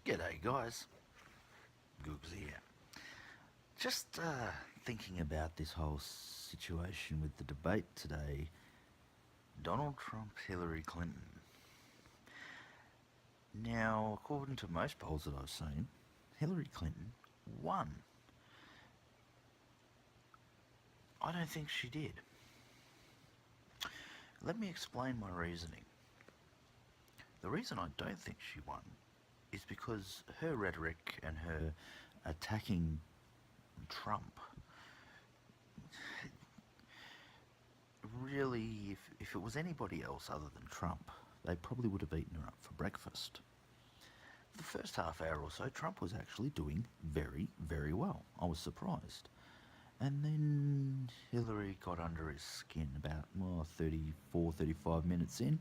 G'day guys, Googs here. Just thinking about this whole situation with the debate today. Donald Trump, Hillary Clinton. Now, according to most polls that I've seen, Hillary Clinton won. I don't think she did. Let me explain my reasoning. The reason I don't think she won is because her rhetoric and her attacking Trump, really, if it was anybody else other than Trump, they probably would have eaten her up for breakfast. The first half hour or so, Trump was actually doing very, very well. I was surprised. And then Hillary got under his skin about 34, 35 minutes in,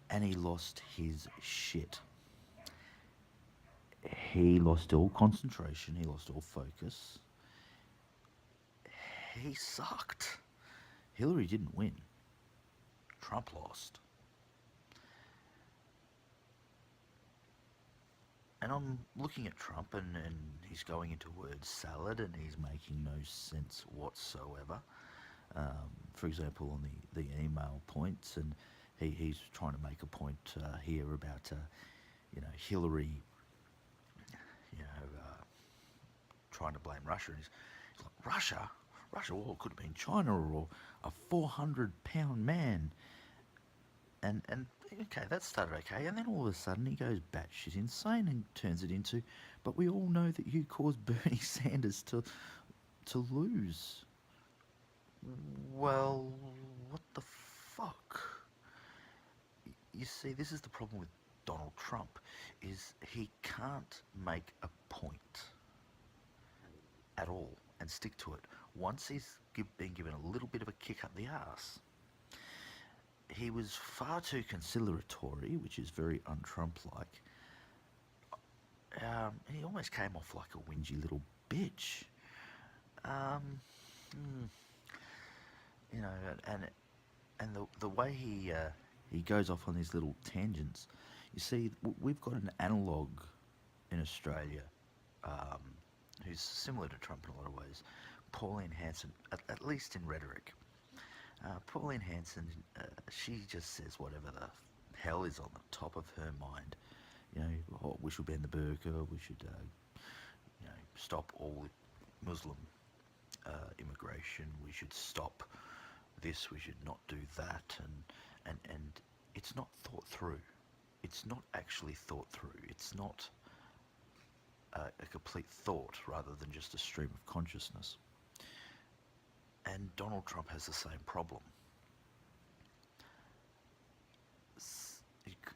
and he lost his shit. He lost all concentration, he lost all focus. He sucked. Hillary didn't win. Trump lost. And I'm looking at Trump and he's going into word salad and he's making no sense whatsoever. For example, on the email points, and he's trying to make a point here about Hillary, trying to blame Russia. And he's like, Russia? Well, it could have been China or a 400-pound man. And okay, that started okay, and then all of a sudden he goes batshit insane and turns it into, but we all know that you caused Bernie Sanders to lose. Well, what the fuck? You see, this is the problem with Donald Trump, is he can't make a point at all and stick to it. Once he's been given a little bit of a kick up the arse, he was far too conciliatory, which is very un-Trump-like. He almost came off like a whingy little bitch. And the way he goes off on these little tangents. You see, we've got an analogue in Australia who's similar to Trump in a lot of ways. Pauline Hanson, at least in rhetoric. Pauline Hanson, she just says whatever the hell is on the top of her mind. We should ban the burqa, we should, stop all Muslim immigration, we should stop this, we should not do that, and it's not thought through. It's not actually thought through. It's not a complete thought rather than just a stream of consciousness. And Donald Trump has the same problem.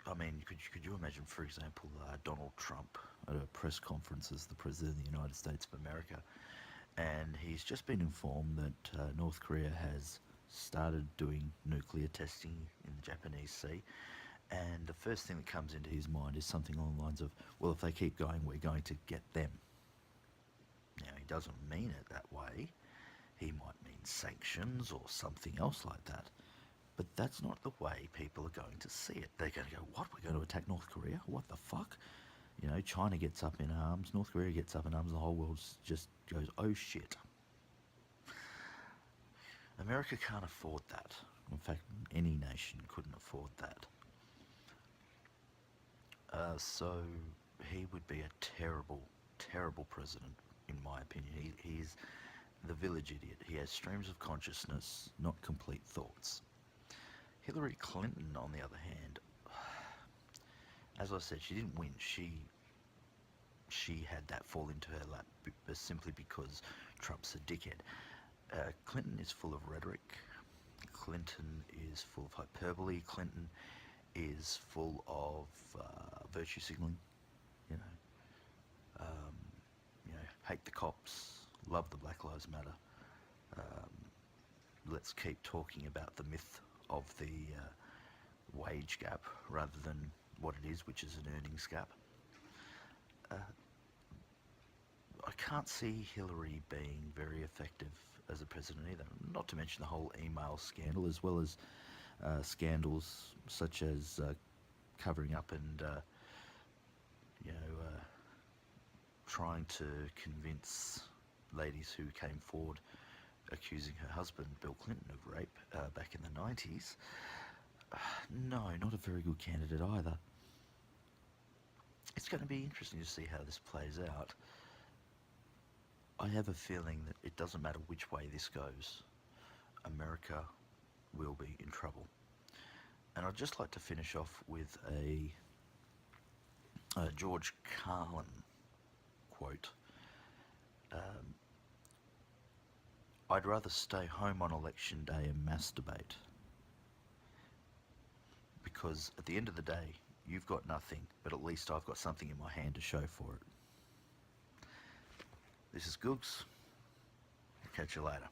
I mean, could you imagine, for example, Donald Trump at a press conference as the President of the United States of America, and he's just been informed that North Korea has started doing nuclear testing in the Japanese Sea, and the first thing that comes into his mind is something along the lines of, well, if they keep going, we're going to get them. Now, he doesn't mean it that way. He might mean sanctions or something else like that. But that's not the way people are going to see it. They're going to go, what, we're going to attack North Korea? What the fuck? China gets up in arms, North Korea gets up in arms, the whole world just goes, oh shit. America can't afford that. In fact, any nation couldn't afford that. So he would be a terrible, terrible president, in my opinion. He's the village idiot. He has streams of consciousness, not complete thoughts. Hillary Clinton, on the other hand, as I said, she didn't win. She had that fall into her lap simply because Trump's a dickhead. Clinton is full of rhetoric. Clinton is full of hyperbole. Clinton is full of virtue signaling. Hate the cops, love the Black Lives Matter. Let's keep talking about the myth of the wage gap rather than what it is, which is an earnings gap. I can't see Hillary being very effective as a president either, not to mention the whole email scandal, as well as scandals such as covering up and trying to convince ladies who came forward accusing her husband, Bill Clinton, of rape back in the 90s. No, not a very good candidate either. It's going to be interesting to see how this plays out. I have a feeling that it doesn't matter which way this goes, America will be in trouble. And I'd just like to finish off with a George Carlin quote. I'd rather stay home on election day and masturbate, because at the end of the day, you've got nothing, but at least I've got something in my hand to show for it. This is Googs. Catch you later.